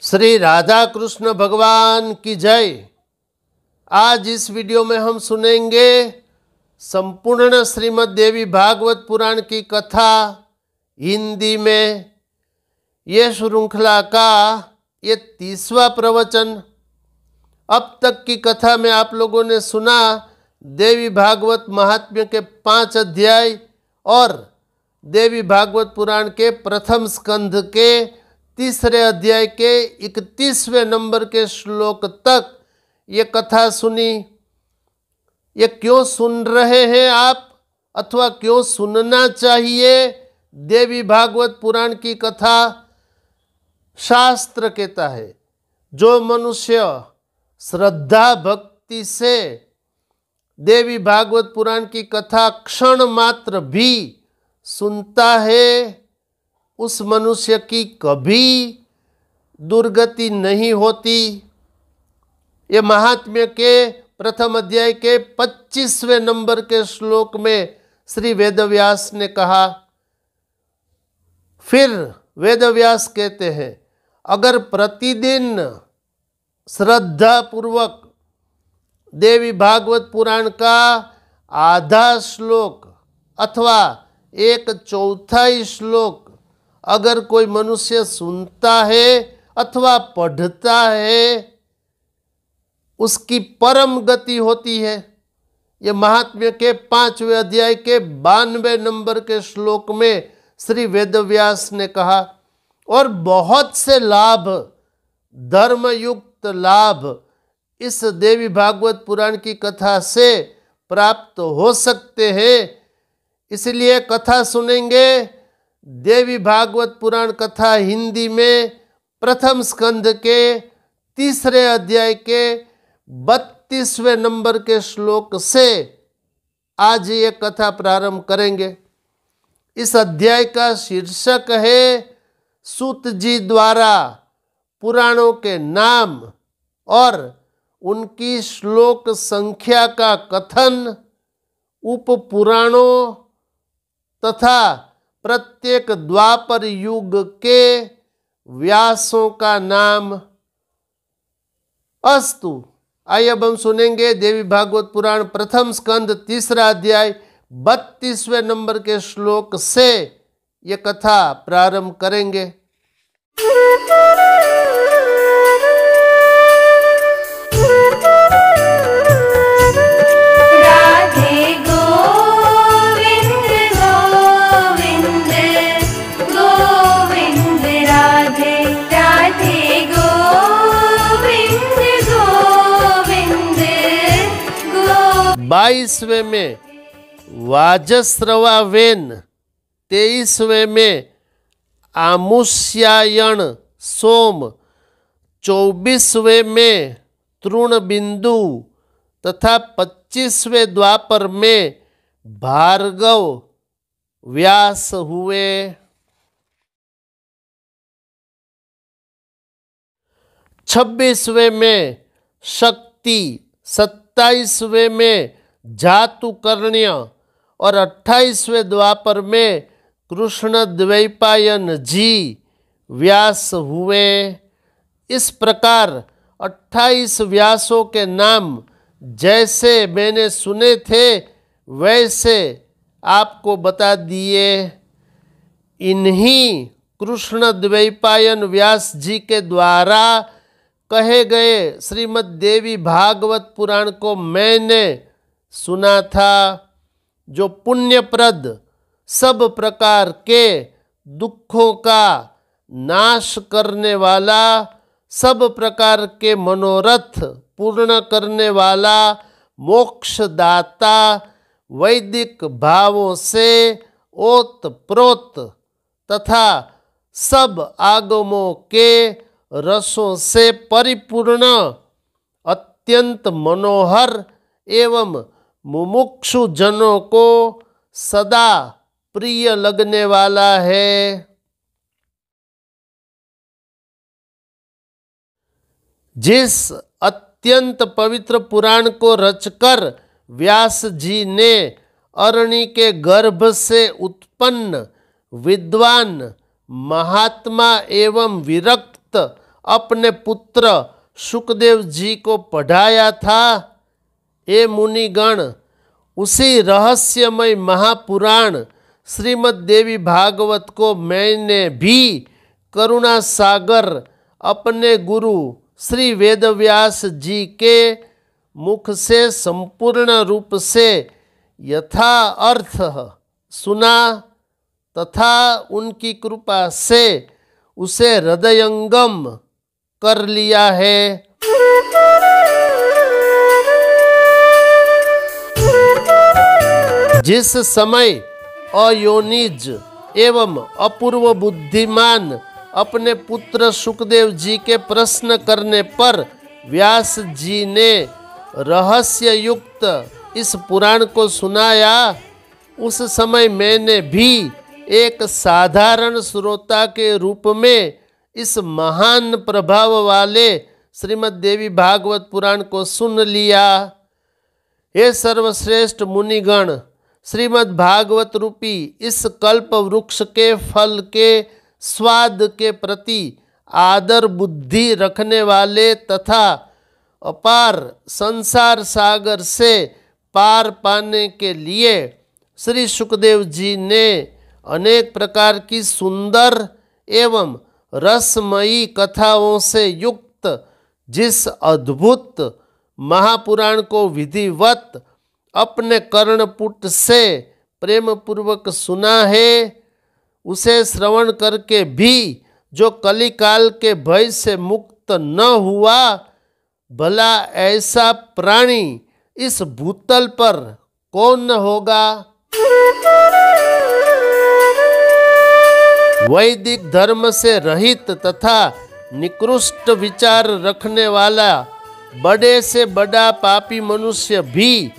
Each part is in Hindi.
श्री राधा कृष्ण भगवान की जय। आज इस वीडियो में हम सुनेंगे संपूर्ण श्रीमद् देवी भागवत पुराण की कथा हिंदी में। ये श्रृंखला का ये 30वां प्रवचन। अब तक की कथा में आप लोगों ने सुना देवी भागवत महात्म्य के 5 अध्याय और देवी भागवत पुराण के प्रथम स्कंध के 3रे अध्याय के 31वें नंबर के श्लोक तक ये कथा सुनी। ये क्यों सुन रहे हैं आप अथवा क्यों सुनना चाहिए देवी भागवत पुराण की कथा? शास्त्र कहता है जो मनुष्य श्रद्धा भक्ति से देवी भागवत पुराण की कथा क्षण मात्र भी सुनता है उस मनुष्य की कभी दुर्गति नहीं होती। ये महात्म्य के प्रथम अध्याय के 25वें नंबर के श्लोक में श्री वेदव्यास ने कहा। फिर वेदव्यास कहते हैं अगर प्रतिदिन श्रद्धा पूर्वक देवी भागवत पुराण का आधा श्लोक अथवा 1/4 श्लोक अगर कोई मनुष्य सुनता है अथवा पढ़ता है उसकी परम गति होती है। ये महात्म्य के 5वें अध्याय के 92 नंबर के श्लोक में श्री वेदव्यास ने कहा। और बहुत से लाभ, धर्मयुक्त लाभ इस देवी भागवत पुराण की कथा से प्राप्त हो सकते हैं। इसलिए कथा सुनेंगे देवी भागवत पुराण कथा हिंदी में प्रथम स्कंध के 3रे अध्याय के 32वें नंबर के श्लोक से आज ये कथा प्रारंभ करेंगे। इस अध्याय का शीर्षक है सूत जी द्वारा पुराणों के नाम और उनकी श्लोक संख्या का कथन, उप पुराणों तथा प्रत्येक द्वापर युग के व्यासों का नाम। अस्तु, आइए अब हम सुनेंगे देवी भागवत पुराण प्रथम स्कंद 3रा अध्याय 32वें नंबर के श्लोक से ये कथा प्रारंभ करेंगे। बाईसवें में वाजस्रवा वेन, 23वें में आमुष्यायण सोम, 24वें में तृण बिंदु तथा 25वें द्वापर में भार्गव व्यास हुए। 26वें में शक्ति, 27वें में जातुकर्ण्य और 28वें द्वापर में कृष्ण द्वैपायन जी व्यास हुए। इस प्रकार 28 व्यासों के नाम जैसे मैंने सुने थे वैसे आपको बता दिए। इन्हीं कृष्ण द्वैपायन व्यास जी के द्वारा कहे गए श्रीमद् देवी भागवत पुराण को मैंने सुना था, जो पुण्यप्रद सब प्रकार के दुखों का नाश करने वाला, सब प्रकार के मनोरथ पूर्ण करने वाला, मोक्षदाता, वैदिक भावों से ओत प्रोत तथा सब आगमों के रसों से परिपूर्ण, अत्यंत मनोहर एवं मुमुक्षु जनों को सदा प्रिय लगने वाला है। जिस अत्यंत पवित्र पुराण को रचकर व्यास जी ने अरणि के गर्भ से उत्पन्न विद्वान महात्मा एवं विरक्त अपने पुत्र शुकदेव जी को पढ़ाया था। ये मुनिगण, उसी रहस्यमय महापुराण श्रीमद् देवी भागवत को मैंने भी करुणा सागर अपने गुरु श्री वेदव्यास जी के मुख से संपूर्ण रूप से यथा अर्थ सुना तथा उनकी कृपा से उसे हृदयंगम कर लिया है। जिस समय अयोनिज एवं अपूर्व बुद्धिमान अपने पुत्र शुकदेव जी के प्रश्न करने पर व्यास जी ने रहस्य युक्त इस पुराण को सुनाया, उस समय मैंने भी एक साधारण श्रोता के रूप में इस महान प्रभाव वाले श्रीमद् देवी भागवत पुराण को सुन लिया। हे सर्वश्रेष्ठ मुनिगण, श्रीमद् भागवत रूपी इस कल्प वृक्ष के फल के स्वाद के प्रति आदर बुद्धि रखने वाले तथा अपार संसार सागर से पार पाने के लिए श्री शुकदेव जी ने अनेक प्रकार की सुंदर एवं रसमयी कथाओं से युक्त जिस अद्भुत महापुराण को विधिवत अपने कर्णपुट से प्रेम पूर्वक सुना है, उसे श्रवण करके भी जो कलिकाल के भय से मुक्त न हुआ, भला ऐसा प्राणी इस भूतल पर कौन होगा। वैदिक धर्म से रहित तथा निकृष्ट विचार रखने वाला बड़े से बड़ा पापी मनुष्य भी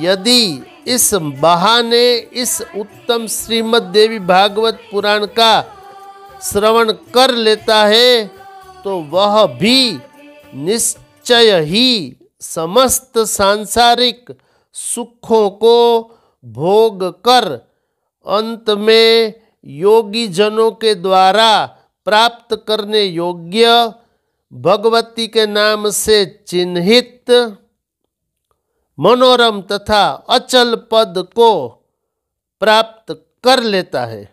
यदि इस बहाने इस उत्तम श्रीमद् देवी भागवत पुराण का श्रवण कर लेता है, तो वह भी निश्चय ही समस्त सांसारिक सुखों को भोग कर अंत में योगी जनों के द्वारा प्राप्त करने योग्य भगवती के नाम से चिन्हित मनोरम तथा अचल पद को प्राप्त कर लेता है।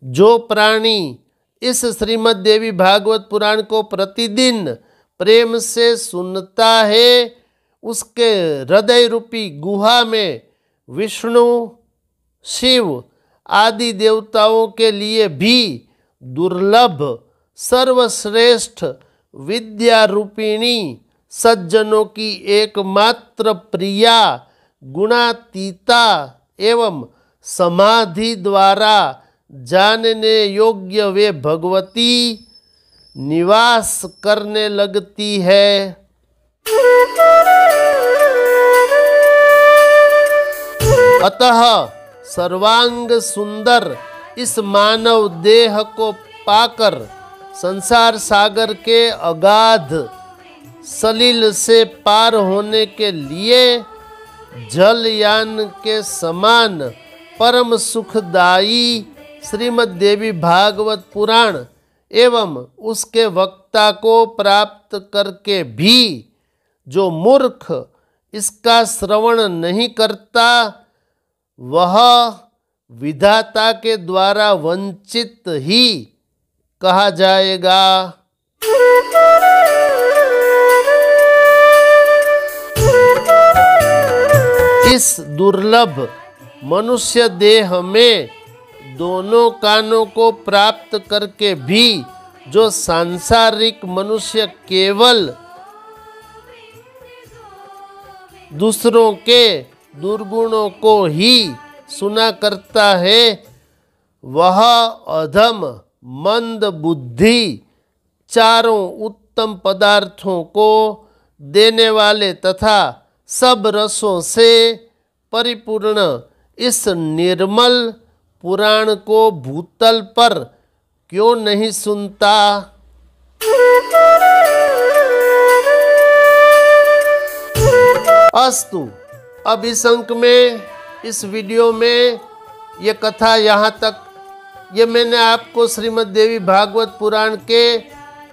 जो प्राणी इस श्रीमद् देवी भागवत पुराण को प्रतिदिन प्रेम से सुनता है, उसके हृदय रूपी गुहा में विष्णु, शिव आदि देवताओं के लिए भी दुर्लभ सर्वश्रेष्ठ विद्या रूपिणी सज्जनों की एकमात्र प्रिया गुणातीता एवं समाधि द्वारा जानने योग्य वे भगवती निवास करने लगती है। अतः सर्वांग सुंदर इस मानव देह को पाकर संसार सागर के अगाध सलिल से पार होने के लिए जलयान के समान परम सुखदायी श्रीमद् देवी भागवत पुराण एवं उसके वक्ता को प्राप्त करके भी जो मूर्ख इसका श्रवण नहीं करता, वह विधाता के द्वारा वंचित ही कहा जाएगा। इस दुर्लभ मनुष्य देह में दोनों कानों को प्राप्त करके भी जो सांसारिक मनुष्य केवल दूसरों के दुर्गुणों को ही सुना करता है, वह अधम मंद बुद्धि चारों उत्तम पदार्थों को देने वाले तथा सब रसों से परिपूर्ण इस निर्मल पुराण को भूतल पर क्यों नहीं सुनता। अस्तु, अब इस अंक में इस वीडियो में ये कथा यहाँ तक ये मैंने आपको श्रीमद् देवी भागवत पुराण के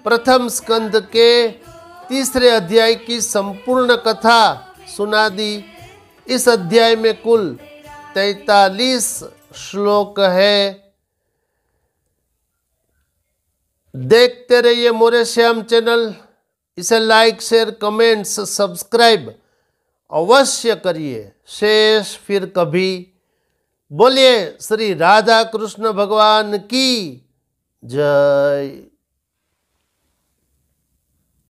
प्रथम स्कंद के 3 अध्याय की संपूर्ण कथा सुना दी। इस अध्याय में कुल 43 श्लोक है। देखते रहिए मोरे श्याम चैनल। इसे लाइक, शेयर, कमेंट्स, सब्सक्राइब अवश्य करिए। शेष फिर कभी। बोलिए श्री राधा कृष्ण भगवान की जय।